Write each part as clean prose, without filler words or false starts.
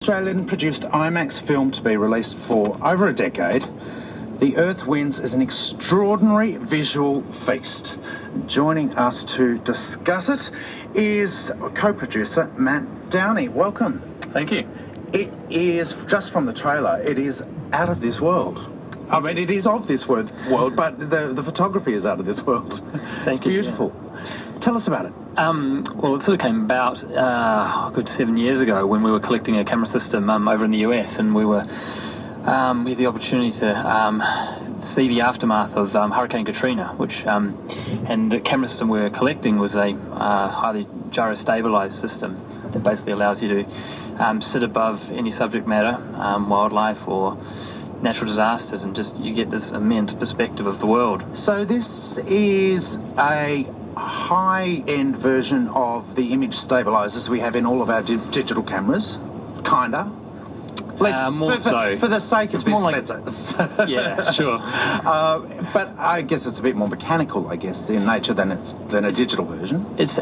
Australian-produced IMAX film to be released for over a decade, The Earth Wins is an extraordinary visual feast. Joining us to discuss it is co-producer Matt Downey. Welcome. Thank you. It is, just from the trailer, it is out of this world. I mean, it is of this world, but the photography is out of this world. It's beautiful. Yeah. Tell us about it. Well, it sort of came about a good 7 years ago when we were collecting a camera system over in the US, and we had the opportunity to see the aftermath of Hurricane Katrina, which and the camera system we were collecting was a highly gyrostabilized system that basically allows you to sit above any subject matter, wildlife or natural disasters, and just you get this immense perspective of the world. So this is a high-end version of the image stabilizers we have in all of our digital cameras, kinda. More so. For the sake of this, yeah, sure. But I guess it's a bit more mechanical, I guess, in nature than a digital version. It's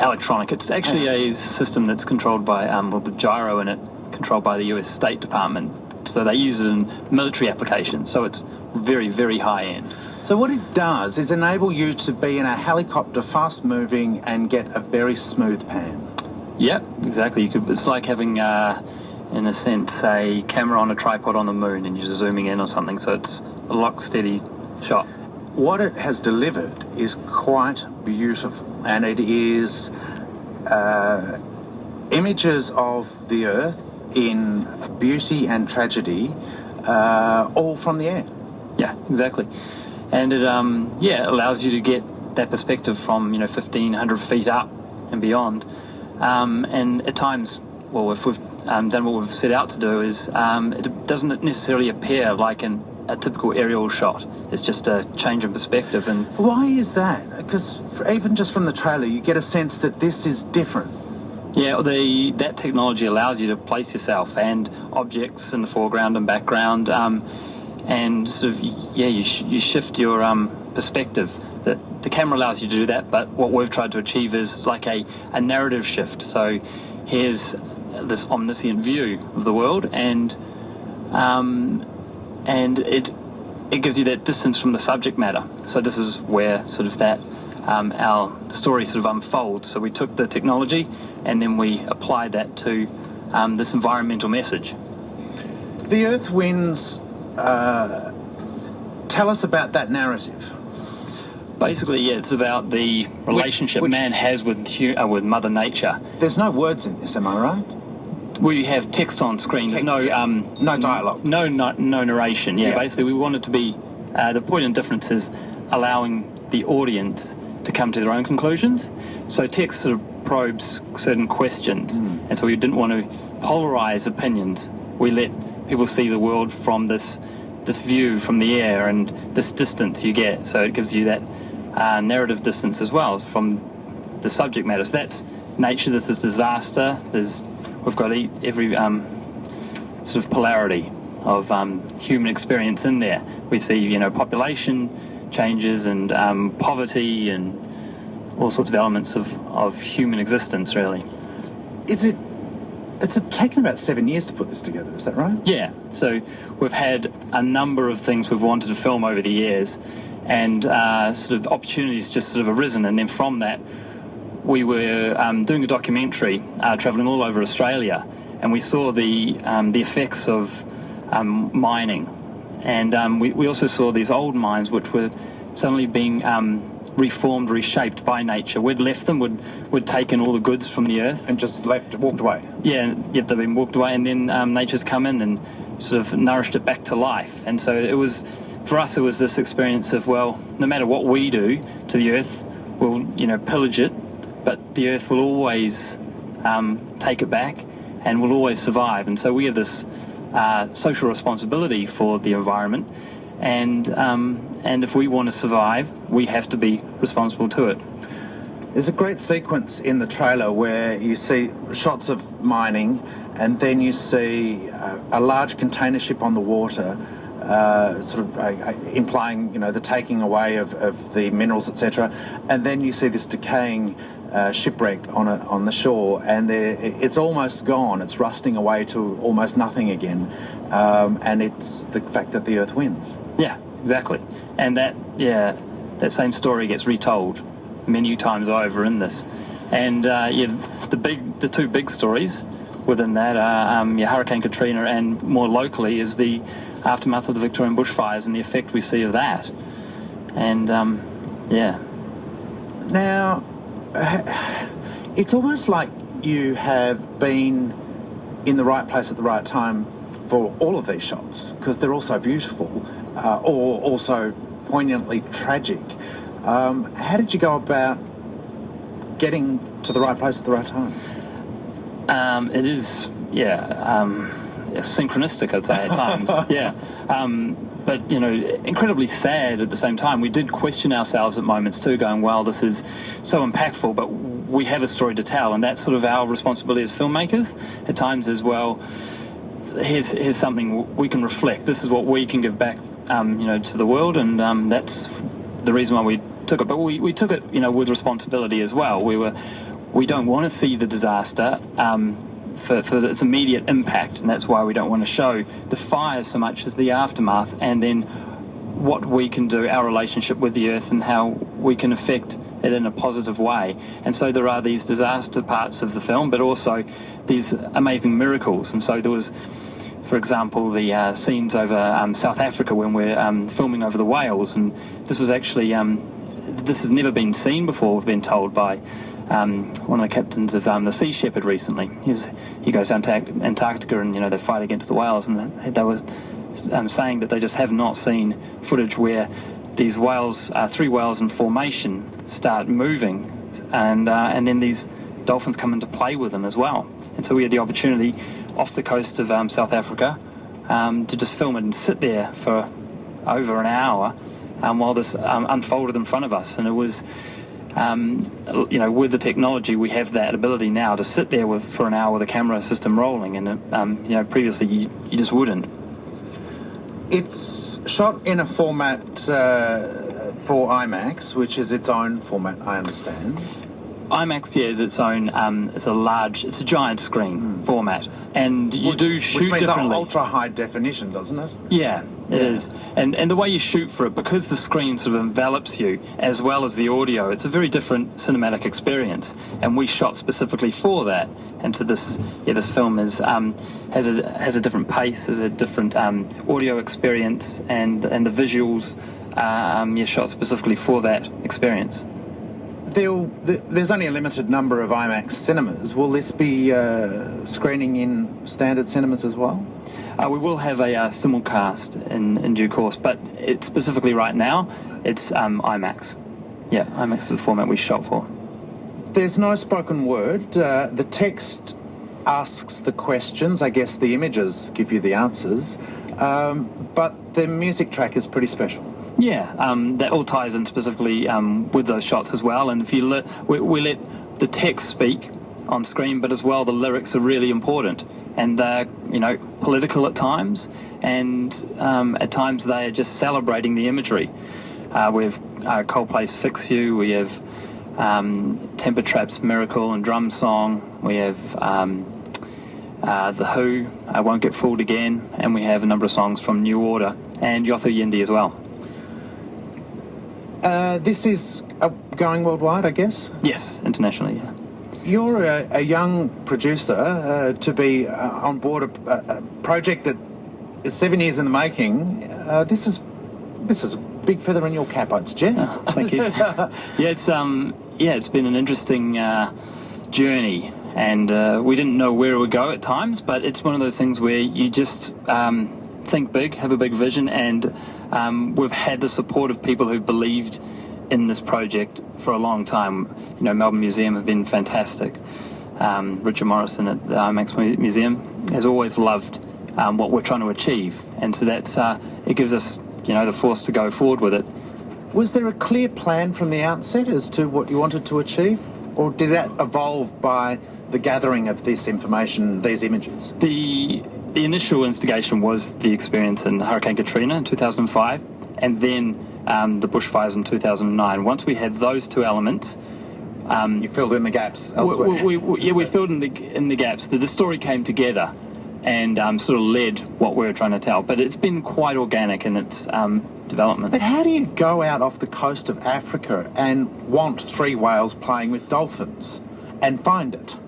electronic. It's actually a system that's controlled by the gyro in it, controlled by the US State Department. So they use it in military applications. So it's very, very high end. So what it does is enable you to be in a helicopter, fast moving, and get a very smooth pan. Yeah, exactly. It's like having, in a sense, a camera on a tripod on the moon, and you're zooming in on something. So it's a lock steady shot. What it has delivered is quite beautiful, and it is images of the Earth in beauty and tragedy, all from the air. Yeah, exactly. And it allows you to get that perspective from 1,500 feet up and beyond. And at times, well, if we've done what we've set out to do, is it doesn't necessarily appear like a typical aerial shot. It's just a change in perspective. And why is that? Because even just from the trailer, you get a sense that this is different. Yeah, that technology allows you to place yourself and objects in the foreground and background, and sort of you shift your perspective. The camera allows you to do that, but what we've tried to achieve is like a narrative shift. So here's this omniscient view of the world, and it gives you that distance from the subject matter. So this is where sort of that our story sort of unfolds. So we took the technology and then we applied that to this environmental message. The Earth Wins. Tell us about that narrative. Basically, yeah, it's about the relationship man has with Mother Nature. There's no words in this, am I right? We have text on screen. There's no dialogue. No narration. Yeah, basically, we want it to be the point and difference is allowing the audience to come to their own conclusions. So text sort of probes certain questions, and so we didn't want to polarize opinions. We let people see the world from this view from the air and this distance you get. So it gives you that narrative distance as well from the subject matter. So that's nature. This is disaster. We've got every sort of polarity of human experience in there. We see population changes and poverty and all sorts of elements of human existence, really. It's taken about 7 years to put this together, is that right? Yeah, so we've had a number of things we've wanted to film over the years, and sort of opportunities just sort of arisen, and then from that we were doing a documentary, travelling all over Australia, and we saw the effects of mining, and we also saw these old mines which were suddenly being reformed, reshaped by nature. We'd left them, we'd taken all the goods from the earth. And just walked away. Yeah, they've been walked away, and then nature's come in and sort of nourished it back to life. And so it was, for us, it was this experience of, well, no matter what we do to the earth, we'll, pillage it, but the earth will always take it back and will always survive. And so we have this social responsibility for the environment, and if we want to survive, we have to be responsible to it. There's a great sequence in the trailer where you see shots of mining, and then you see a large container ship on the water, implying the taking away of the minerals, etc. And then you see this decaying shipwreck on the shore, and it's almost gone. It's rusting away to almost nothing again, and it's the fact that the Earth wins. Yeah, exactly. And that same story gets retold many times over in this. And the two big stories within that are Hurricane Katrina, and more locally is the aftermath of the Victorian bushfires and the effect we see of that. And Now, it's almost like you have been in the right place at the right time for all of these shots, because they're all so beautiful, or also poignantly tragic. How did you go about getting to the right place at the right time? It is, synchronistic, I'd say, at times. But, incredibly sad at the same time. We did question ourselves at moments too, going, well, this is so impactful, but we have a story to tell, and that's sort of our responsibility as filmmakers at times as well. Here's something we can reflect. This is what we can give back, to the world, and that's the reason why we took it. But we took it, with responsibility as well. We don't want to see the disaster for its immediate impact, and that's why we don't want to show the fires so much as the aftermath, and then what we can do, our relationship with the Earth, and how we can affect it in a positive way. And so there are these disaster parts of the film, but also these amazing miracles. And so there was, for example, the scenes over South Africa when we're filming over the whales, and this was actually this has never been seen before, we've been told by one of the captains of the Sea Shepherd recently. He goes down to Antarctica, and they fight against the whales, and they were saying that they just have not seen footage where these whales, 3 whales in formation, start moving, and then these dolphins come into play with them as well. And so we had the opportunity off the coast of South Africa to just film it and sit there for over an hour while this unfolded in front of us. And it was, with the technology, we have that ability now to sit there for an hour with a camera system rolling, and previously you just wouldn't. It's shot in a format for IMAX, which is its own format, I understand. IMAX, is its own. It's a giant screen format, and you do shoot which means differently. Ultra high definition, doesn't it? Yeah, it is, and the way you shoot for it, because the screen sort of envelops you as well as the audio, it's a very different cinematic experience, and we shot specifically for that. And so this film has a different pace, has a different audio experience, and the visuals shot specifically for that experience. There's only a limited number of IMAX cinemas. Will this be screening in standard cinemas as well? We will have a simulcast in due course, but specifically right now, it's IMAX. Yeah, IMAX is the format we shot for. There's no spoken word. The text asks the questions. I guess the images give you the answers. But the music track is pretty special. Yeah, that all ties in specifically with those shots as well. And if we let the text speak on screen, but as well the lyrics are really important, and they're political at times, and at times they are just celebrating the imagery. We have Coldplay's "Fix You," we have Temper Trap's "Miracle" and Drum Song, we have The Who, "I Won't Get Fooled Again," and we have a number of songs from New Order and Yothu Yindi as well. This is going worldwide, I guess? Yes, internationally, yeah. You're a young producer to be on board a project that is 7 years in the making. This is a big feather in your cap, I'd suggest. Oh, thank you. It's been an interesting journey, and we didn't know where it would go at times, but it's one of those things where you just think big, have a big vision, and we've had the support of people who've believed in this project for a long time. Melbourne Museum have been fantastic. Richard Morrison at the IMAX Museum has always loved what we're trying to achieve, and so that's it gives us the force to go forward with it. Was there a clear plan from the outset as to what you wanted to achieve, or did that evolve by the gathering of this information, these images? The initial instigation was the experience in Hurricane Katrina in 2005, and then the bushfires in 2009. Once we had those two elements, You filled in the gaps elsewhere. We filled in the gaps. The story came together and sort of led what we were trying to tell. But it's been quite organic in its development. But how do you go out off the coast of Africa and want 3 whales playing with dolphins and find it?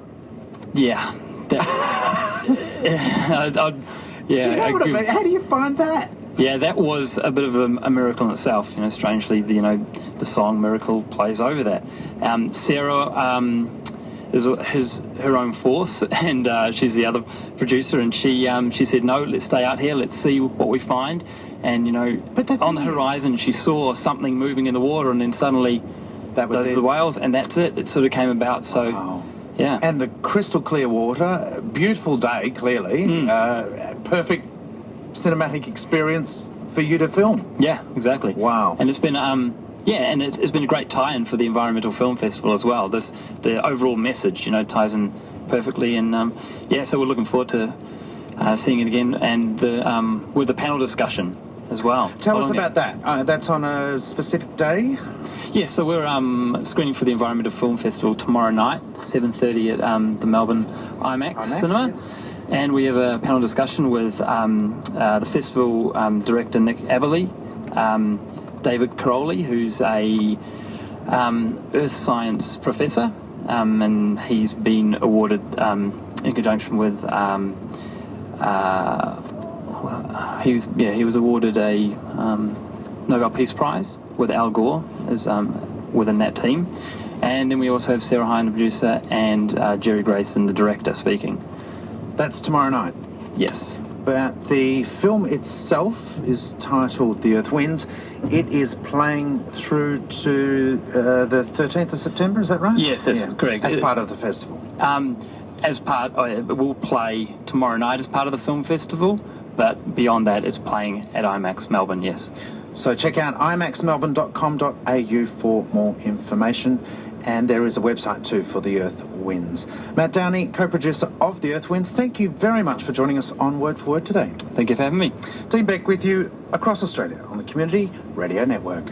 Yeah. Do you know what I mean? How do you find that? Yeah, that was a bit of a miracle in itself. Strangely, the song "Miracle" plays over that. Sarah is her own force, and she's the other producer, and she said, "No, let's stay out here. Let's see what we find." And on the horizon, she saw something moving in the water, and then suddenly, those are the whales, and that's it. It sort of came about. So. Wow. Yeah. And the crystal clear water, beautiful day, clearly, perfect cinematic experience for you to film. Yeah, exactly. Wow. And it's been it's been a great tie-in for the Environmental Film Festival as well. The overall message, ties in perfectly, and so we're looking forward to seeing it again, and with the panel discussion as well. Tell us about that. That's on a specific day? Yes, so we're screening for the Environmental Film Festival tomorrow night, 7:30 at the Melbourne IMAX Cinema. Yeah. And we have a panel discussion with the festival director Nick Aberley, David Caroli, who's a earth science professor, and he's been awarded in conjunction with he was awarded a Nobel Peace Prize with Al Gore as within that team. And then we also have Sarah Hine, the producer, and Jerry Grayson, the director, speaking. That's tomorrow night? Yes. But the film itself is titled The Earth Wins. It is playing through to the 13th of September, is that right? Yes, that's correct. As part of the festival? It will play tomorrow night as part of the film festival, but beyond that, it's playing at IMAX Melbourne, yes. So check out imaxmelbourne.com.au for more information. And there is a website too for The Earth Wins. Matt Downey, co-producer of The Earth Wins, thank you very much for joining us on Word for Word today. Thank you for having me. Dean Beck with you across Australia on the Community Radio Network.